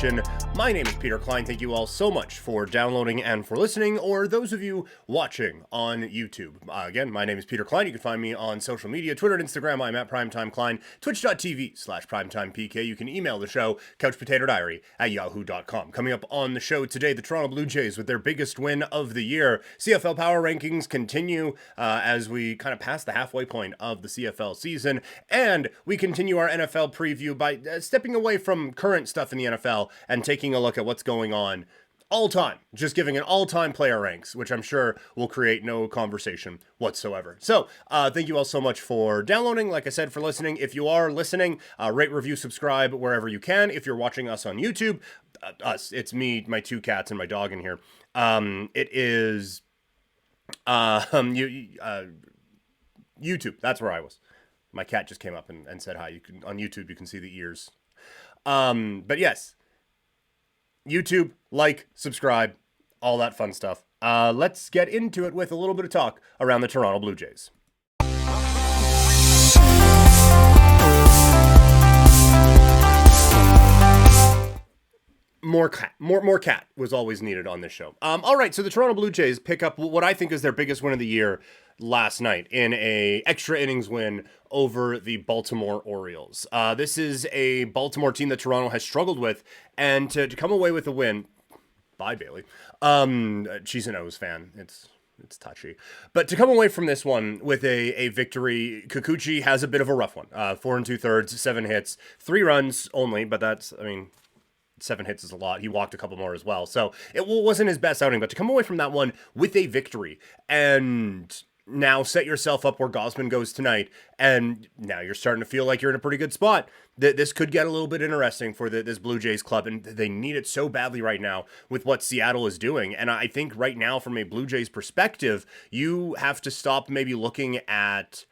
Nation. My name is Peter Klein. Thank you all so much for downloading and for listening, or those of you watching on YouTube. Again, my name is Peter Klein. You can find me on social media, Twitter and Instagram. I'm at PrimetimeKlein, twitch.tv/PrimetimePK. You can email the show, couchpotatodiary@yahoo.com. Coming up on the show today, the Toronto Blue Jays with their biggest win of the year. CFL Power Rankings continue as we kind of pass the halfway point of the CFL season, and we continue our NFL preview by stepping away from current stuff in the NFL and taking a look at what's going on all time, just giving an all-time player ranks, which I'm sure will create no conversation whatsoever. So thank you all so much for downloading, like I said, for listening. If you are listening, rate, review, subscribe wherever you can. If you're watching us on YouTube, it's me, my two cats, and my dog in here. It is YouTube. That's where I was. My cat just came up and said hi. On YouTube, you can see the ears. But yes, YouTube, like, subscribe, all that fun stuff. Let's get into it with a little bit of talk around the Toronto Blue Jays. More cat was always needed on this show. All right, so the Toronto Blue Jays pick up what I think is their biggest win of the year last night in a extra innings win over the Baltimore Orioles. This is a Baltimore team that Toronto has struggled with, and to come away with a win, bye Bailey. She's an O's fan. It's touchy. But to come away from this one with a victory, Kikuchi has a bit of a rough one. 4 2/3, 7 hits, 3 runs only, but that's, 7 hits is a lot. He walked a couple more as well. So it wasn't his best outing, but to come away from that one with a victory and now set yourself up where Gausman goes tonight, and now you're starting to feel like you're in a pretty good spot. This could get a little bit interesting for this Blue Jays club, and they need it so badly right now with what Seattle is doing. And I think right now, from a Blue Jays perspective, you have to stop looking at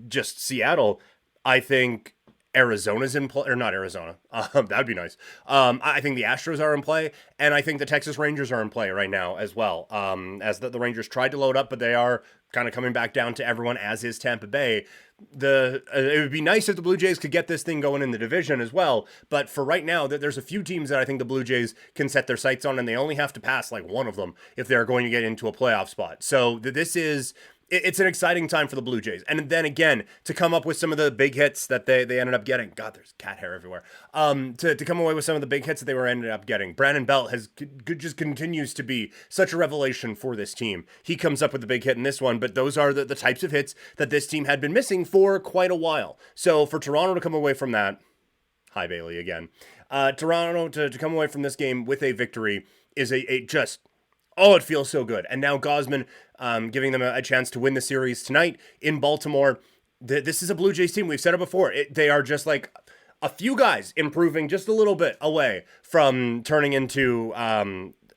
just Seattle. I think Arizona's in play, or not Arizona. That'd be nice. I think the Astros are in play, and I think the Texas Rangers are in play right now as well. As the Rangers tried to load up, but they are kind of coming back down to everyone, as is Tampa Bay. It would be nice if the Blue Jays could get this thing going in the division as well. But for right now, there's a few teams that I think the Blue Jays can set their sights on, and they only have to pass like one of them if they're going to get into a playoff spot. So it's an exciting time for the Blue Jays. And then again, to come up with some of the big hits that they ended up getting. God, there's cat hair everywhere. To come away with some of the big hits that they ended up getting. Brandon Belt just continues to be such a revelation for this team. He comes up with the big hit in this one, but those are the types of hits that this team had been missing for quite a while. So for Toronto to come away from that, hi Bailey again. Toronto to come away from this game with a victory is it feels so good. And now Gausman giving them a chance to win the series tonight in Baltimore. This is a Blue Jays team. We've said it before. They are just like a few guys improving just a little bit away from turning into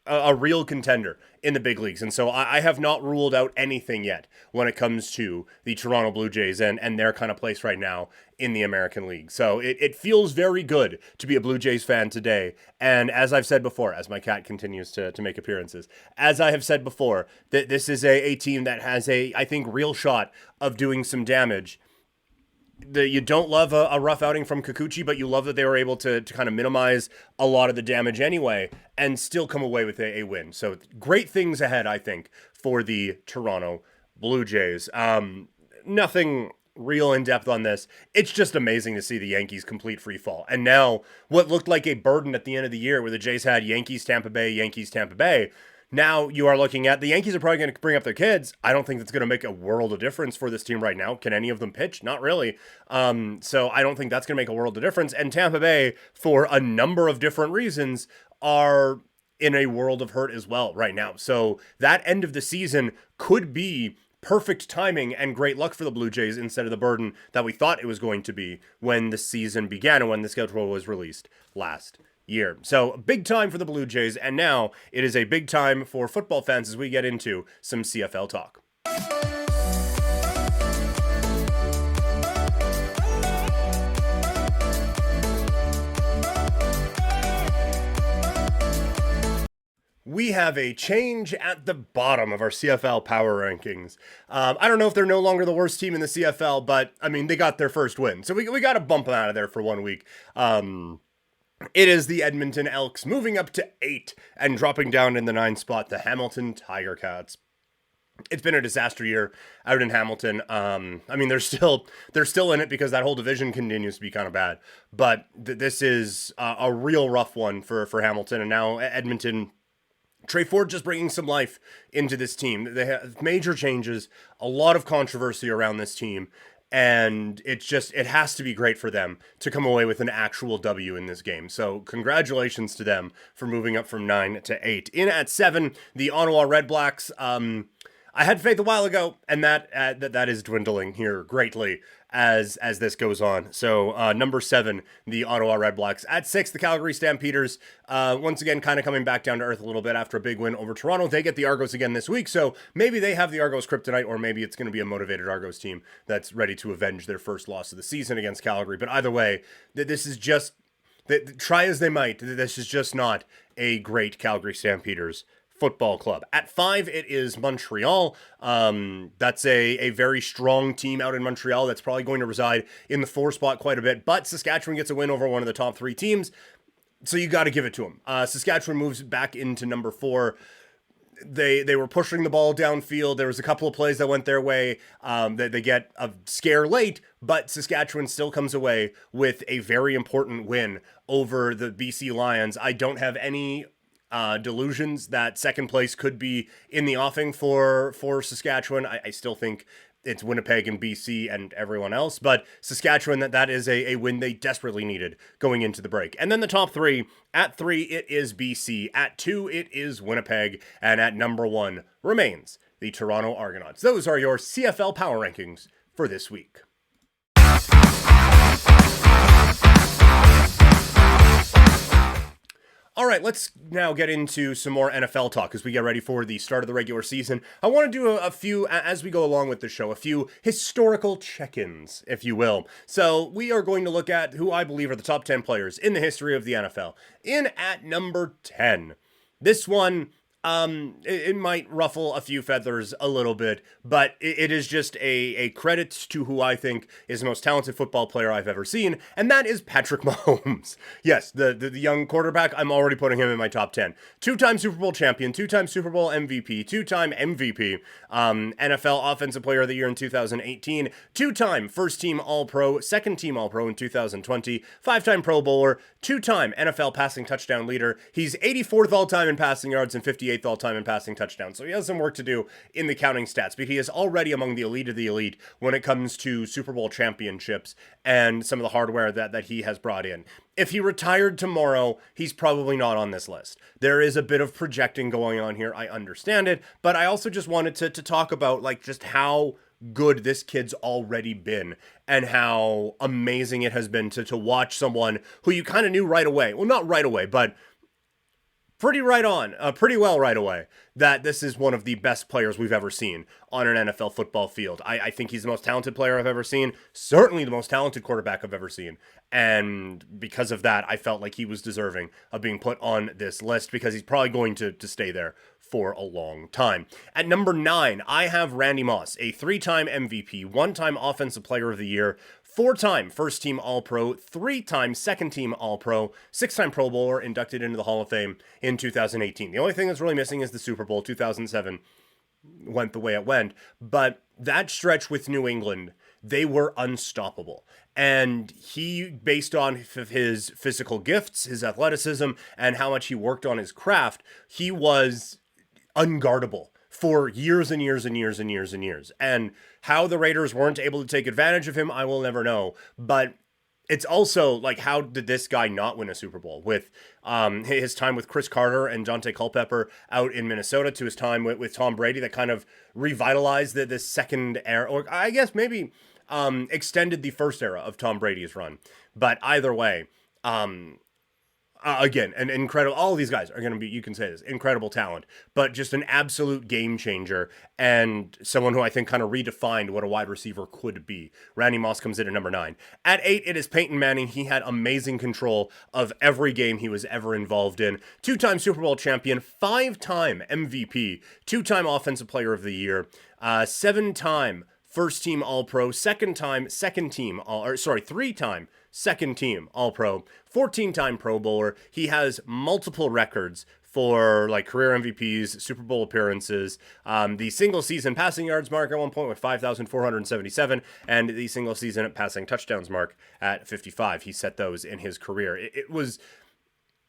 a real contender in the big leagues. And so I have not ruled out anything yet when it comes to the Toronto Blue Jays and their kind of place right now in the American League. So it feels very good to be a Blue Jays fan today. And as I've said before, as my cat continues to make appearances, as I have said before, that this is a team that has I think, real shot of doing some damage. You don't love a rough outing from Kikuchi, but you love that they were able to kind of minimize a lot of the damage anyway and still come away with a win. So great things ahead, I think, for the Toronto Blue Jays. Nothing real in depth on this. It's just amazing to see the Yankees complete free fall. And now what looked like a burden at the end of the year where the Jays had Yankees, Tampa Bay, now you are looking at the Yankees are probably going to bring up their kids. I don't think that's going to make a world of difference for this team right now. Can any of them pitch? Not really. So I don't think that's going to make a world of difference. And Tampa Bay, for a number of different reasons, are in a world of hurt as well right now. So that end of the season could be perfect timing and great luck for the Blue Jays instead of the burden that we thought it was going to be when the season began and when the schedule was released last year. So big time for the Blue Jays, and now it is a big time for football fans as we get into some CFL talk. we have a change at the bottom of our CFL Power Rankings. I don't know if they're no longer the worst team in the CFL, but I mean, they got their first win. So we got to bump them out of there for 1 week. It is the Edmonton Elks moving up to 8 and dropping down in the 9 spot, the Hamilton Tiger Cats. It's been a disaster year out in Hamilton. I mean, they're still in it because that whole division continues to be kind of bad. But this is a real rough one for Hamilton. And now Edmonton, Trey Ford just bringing some life into this team. They have major changes, a lot of controversy around this team. And it has to be great for them to come away with an actual W in this game. So congratulations to them for moving up from 9 to 8. In at 7, the Ottawa Redblacks. I had faith a while ago, and that is dwindling here greatly as this goes on. So number 7, the Ottawa Redblacks. At 6, the Calgary Stampeders. Once again, kind of coming back down to earth a little bit after a big win over Toronto. They get the Argos again this week, so maybe they have the Argos kryptonite, or maybe it's going to be a motivated Argos team that's ready to avenge their first loss of the season against Calgary. But either way, this is just, try as they might, this is just not a great Calgary Stampeders football club. At 5, it is Montreal. That's a very strong team out in Montreal that's probably going to reside in the 4 spot quite a bit, but Saskatchewan gets a win over one of the top 3 teams, so you got to give it to them. Saskatchewan moves back into number 4. They were pushing the ball downfield. There was a couple of plays that went their way. They get a scare late, but Saskatchewan still comes away with a very important win over the BC Lions. I don't have any delusions that second place could be in the offing for Saskatchewan. I still think it's Winnipeg and BC and everyone else, but Saskatchewan, that is a win they desperately needed going into the break. And then the top 3, at 3, it is BC, at 2, it is Winnipeg, and at number 1 remains the Toronto Argonauts. Those are your CFL Power Rankings for this week. All right, let's now get into some more NFL talk as we get ready for the start of the regular season. I want to do a few, as we go along with the show, a few historical check-ins, if you will. So we are going to look at who I believe are the top 10 players in the history of the NFL. In at number 10, this one, it might ruffle a few feathers a little bit, but it is just a credit to who I think is the most talented football player I've ever seen, and that is Patrick Mahomes. Yes, the young quarterback, I'm already putting him in my top 10. 2-time Super Bowl champion, 2-time Super Bowl MVP, 2-time MVP, NFL Offensive Player of the Year in 2018, 2-time first-team All-Pro, second-team All-Pro in 2020, 5-time Pro Bowler, 2-time NFL passing touchdown leader. He's 84th all-time in passing yards and 58th all-time in passing touchdowns. So he has some work to do in the counting stats, but he is already among the elite of the elite when it comes to Super Bowl championships and some of the hardware that he has brought in. If he retired tomorrow, he's probably not on this list. There is a bit of projecting going on here. I understand it, but I also just wanted to talk about just how good this kid's already been and how amazing it has been to watch someone who you kind of knew right away. Well, not right away, but pretty well right away, that this is one of the best players we've ever seen on an NFL football field. I think he's the most talented player I've ever seen, certainly the most talented quarterback I've ever seen, and because of that, I felt like he was deserving of being put on this list because he's probably going to stay there for a long time. At number 9, I have Randy Moss, a 3-time MVP, 1-time Offensive Player of the Year, 4-time first-team All-Pro, 3-time second-team All-Pro, 6-time Pro Bowler, inducted into the Hall of Fame in 2018. The only thing that's really missing is the Super Bowl. 2007 went the way it went, but that stretch with New England, they were unstoppable. And he, based on his physical gifts, his athleticism, and how much he worked on his craft, he was unguardable for years and years and years and years and years. And how the Raiders weren't able to take advantage of him, I will never know. But it's also how did this guy not win a Super Bowl with his time with Chris Carter and Dante Culpepper out in Minnesota to his time with Tom Brady that kind of revitalized this second era, or I guess maybe extended the first era of Tom Brady's run. But either way, again, an incredible. All of these guys are going to be, you can say this, incredible talent, but just an absolute game changer and someone who I think kind of redefined what a wide receiver could be. Randy Moss comes in at number 9. At 8, it is Peyton Manning. He had amazing control of every game he was ever involved in. 2-time Super Bowl champion, 5-time MVP, 2-time Offensive Player of the Year, 7-time first team All-Pro, 3-time second team All-Pro, 14-time Pro Bowler. He has multiple records for like career MVPs, Super Bowl appearances, the single season passing yards mark at one point with 5,477, and the single season passing touchdowns mark at 55. He set those in his career.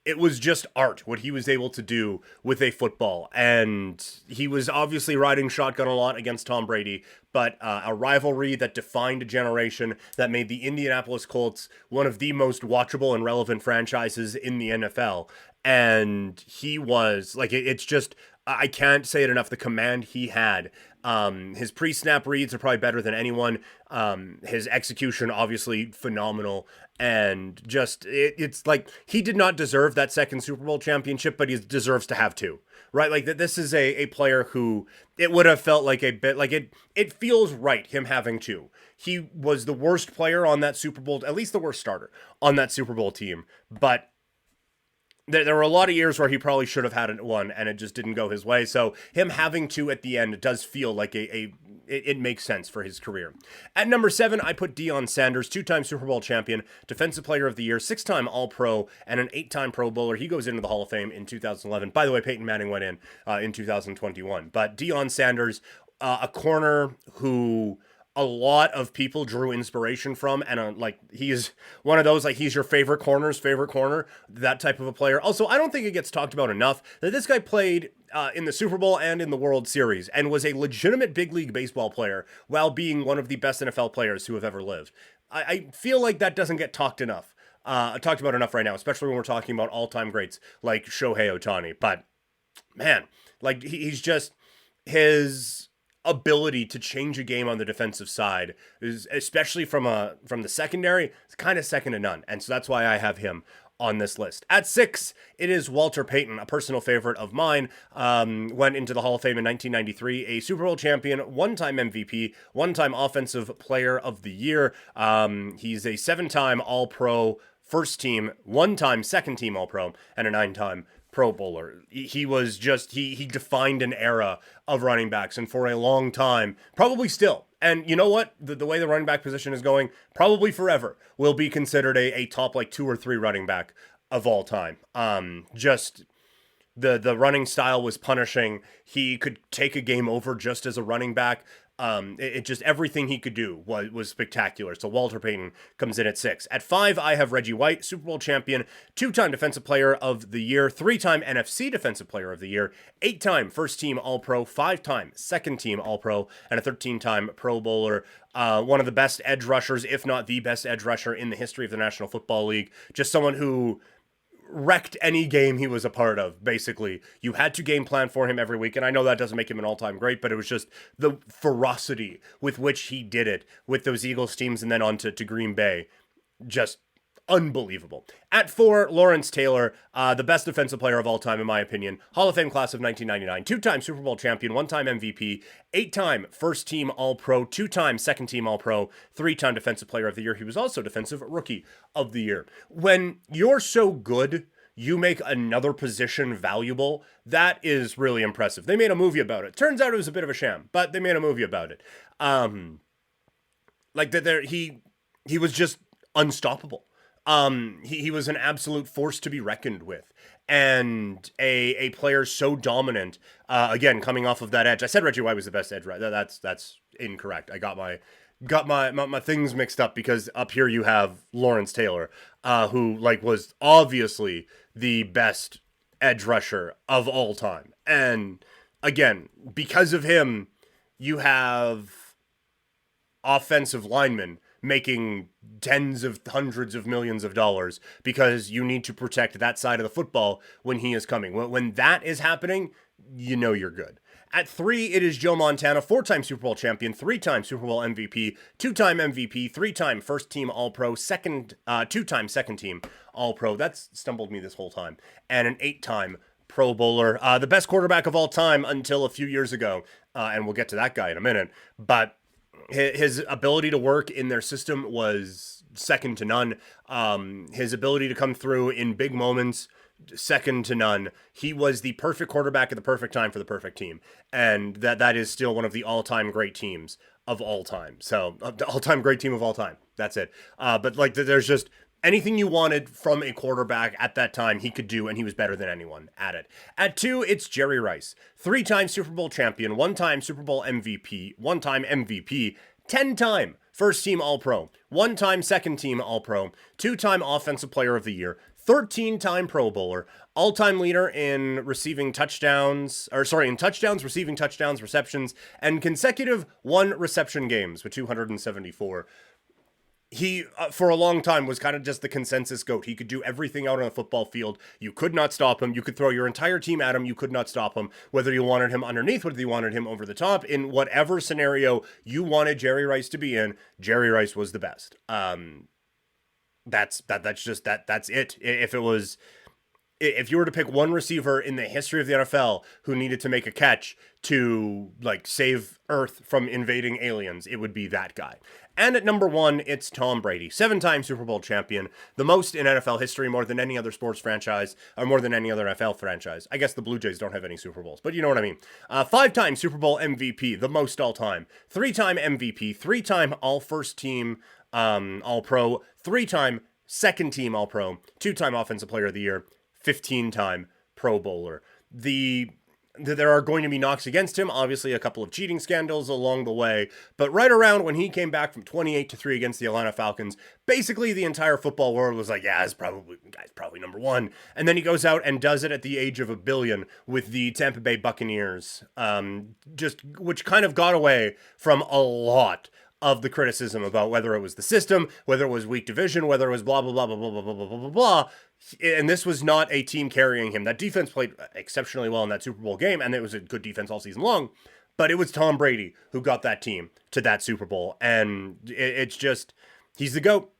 It was just art, what he was able to do with a football. And he was obviously riding shotgun a lot against Tom Brady, but a rivalry that defined a generation, that made the Indianapolis Colts one of the most watchable and relevant franchises in the NFL. And he was, like, it's just, I can't say it enough, the command he had. His pre-snap reads are probably better than anyone. His execution, obviously, phenomenal. And just, it's like, he did not deserve that second Super Bowl championship, but he deserves to have 2. Right? Like, this is a player who, it would have felt like a bit, like, it feels right, him having 2. He was the worst player on that Super Bowl, at least the worst starter on that Super Bowl team. But there were a lot of years where he probably should have had 1, and it just didn't go his way. So him having 2 at the end does feel like it makes sense for his career. At number 7, I put Deion Sanders, 2-time Super Bowl champion, Defensive Player of the Year, 6-time All-Pro, and an 8-time Pro Bowler. He goes into the Hall of Fame in 2011. By the way, Peyton Manning went in 2021. But Deion Sanders, a corner who a lot of people drew inspiration from, and like, he is one of those, like, he's your favorite corner, that type of a player. Also, I don't think it gets talked about enough that this guy played in the Super Bowl and in the World Series and was a legitimate big league baseball player while being one of the best NFL players who have ever lived. I feel like that doesn't get talked about enough right now, especially when we're talking about all-time greats like Shohei Ohtani. But man, like, he's just, his ability to change a game on the defensive side is, especially from the secondary, it's kind of second to none. And so that's why I have him on this list. At 6, it is Walter Payton, a personal favorite of mine. Went into the Hall of Fame in 1993, a Super Bowl champion, 1-time MVP, 1-time Offensive Player of the Year. He's a 7-time All-Pro first team, 1-time second team All-Pro, and a 9-time Pro Bowler. He was just, he defined an era of running backs, and for a long time, probably still, and you know what, the way the running back position is going, probably forever, will be considered a top, like, 2 or 3 running back of all time. Just the running style was punishing. He could take a game over just as a running back. It just, everything he could do was spectacular. So Walter Payton comes in at 6. At 5, I have Reggie White, Super Bowl champion, 2-time Defensive Player of the Year, 3-time NFC Defensive Player of the Year, 8-time First Team All-Pro, 5-time Second Team All-Pro, and a 13-time Pro Bowler. One of the best edge rushers, if not the best edge rusher in the history of the National Football League. Just someone who wrecked any game he was a part of, basically. You had to game plan for him every week, and I know that doesn't make him an all-time great, but it was just the ferocity with which he did it with those Eagles teams and then on to Green Bay. Just unbelievable. At 4, Lawrence Taylor, the best defensive player of all time, in my opinion. Hall of Fame class of 1999. 2-time Super Bowl champion, 1-time MVP, 8-time First Team All-Pro, 2-time Second Team All-Pro, 3-time Defensive Player of the Year. He was also Defensive Rookie of the Year. When you're so good, you make another position valuable. That is really impressive. They made a movie about it. Turns out it was a bit of a sham, but they made a movie about it. He was just unstoppable. He was an absolute force to be reckoned with, and a player so dominant. Again, coming off of that edge, I said Reggie White was the best edge. Right? That's incorrect. I got my things mixed up, because up here you have Lawrence Taylor, who, like, was obviously the best edge rusher of all time, and again, because of him, you have offensive linemen making tens of hundreds of millions of dollars because you need to protect that side of the football when he is coming. When that is happening, you know you're good. At 3, it is Joe Montana, 4-time Super Bowl champion, 3-time Super Bowl MVP, 2-time MVP, 3-time first team All-Pro, 2-time second team All-Pro. That's stumbled me this whole time. And an 8-time Pro Bowler. The best quarterback of all time until a few years ago. And we'll get to that guy in a minute. But his ability to work in their system was second to none. His ability to come through in big moments, second to none. He was the perfect quarterback at the perfect time for the perfect team. And that is still one of the all-time great teams of all time. So, all-time great team of all time. That's it. But like, there's just anything you wanted from a quarterback at that time, he could do, and he was better than anyone at it. At 2, it's Jerry Rice. 3-time Super Bowl champion, 1-time Super Bowl MVP, 1-time MVP, 10-time first team All-Pro, 1-time second team All-Pro, 2-time Offensive Player of the Year, 13-time Pro Bowler, all-time leader in receiving touchdowns, receiving touchdowns, receptions, and consecutive 1-reception games with 274. He, for a long time, was kind of just the consensus GOAT. He could do everything out on a football field. You could not stop him. You could throw your entire team at him. You could not stop him. Whether you wanted him underneath, whether you wanted him over the top, in whatever scenario you wanted Jerry Rice to be in, Jerry Rice was the best. That's it. If you were to pick one receiver in the history of the NFL who needed to make a catch to like save Earth from invading aliens, it would be that guy. And at number 1, it's Tom Brady, 7-time Super Bowl champion, the most in NFL history, more than any other sports franchise, or more than any other NFL franchise. I guess the Blue Jays don't have any Super Bowls, but you know what I mean. 5-time Super Bowl MVP, the most all time. 3-time MVP, 3-time All-First Team All-Pro, 3-time Second Team All-Pro, 2-time Offensive Player of the Year, 15-time Pro Bowler. There are going to be knocks against him, obviously a couple of cheating scandals along the way, but right around when he came back from 28-3 against the Atlanta Falcons, basically the entire football world was like, yeah, guy's probably number 1. And then he goes out and does it at the age of a billion with the Tampa Bay Buccaneers, which kind of got away from a lot of the criticism about whether it was the system, whether it was weak division, whether it was blah, blah, blah, blah, blah, blah, blah, blah, blah, blah. And this was not a team carrying him. That defense played exceptionally well in that Super Bowl game, and it was a good defense all season long. But it was Tom Brady who got that team to that Super Bowl. And it's just, he's the GOAT,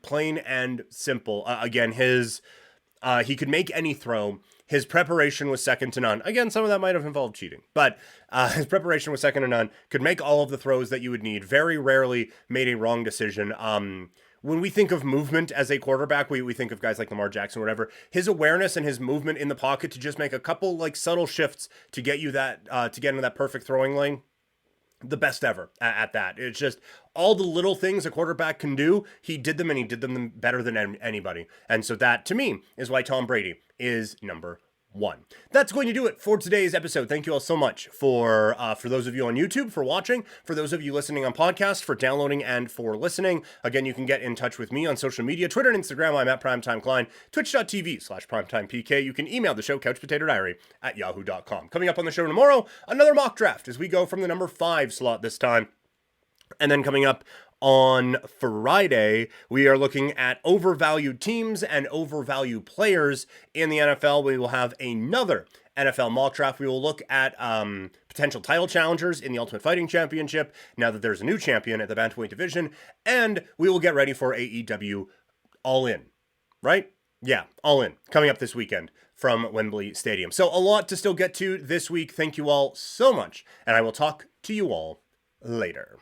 plain and simple. Again, he could make any throw. His preparation was second to none. Again, some of that might have involved cheating, but his preparation was second to none. Could make all of the throws that you would need. Very rarely made a wrong decision. When we think of movement as a quarterback, we think of guys like Lamar Jackson, or whatever. His awareness and his movement in the pocket to just make a couple like subtle shifts to get you to get into that perfect throwing lane. The best ever at that. It's just all the little things a quarterback can do. He did them, and he did them better than anybody. And so that, to me, is why Tom Brady is number 1. That's going to do it for today's episode. Thank you all so much for those of you on YouTube for watching, for those of you listening on podcast, for downloading and for listening. Again, you can get in touch with me on social media, Twitter and Instagram. I'm at Primetime Klein, twitch.tv/PrimetimePK. You can email the show, couchpotatodiary@yahoo.com. Coming up on the show tomorrow, another mock draft as we go from the number 5 slot this time. And then coming up on Friday, we are looking at overvalued teams and overvalued players in the NFL. We will have another NFL mock draft. We will look at potential title challengers in the Ultimate Fighting Championship now that there's a new champion at the bantamweight division, and we will get ready for AEW All In, right? Yeah, All In, coming up this weekend from Wembley Stadium. So a lot to still get to this week. Thank you all so much, and I will talk to you all later.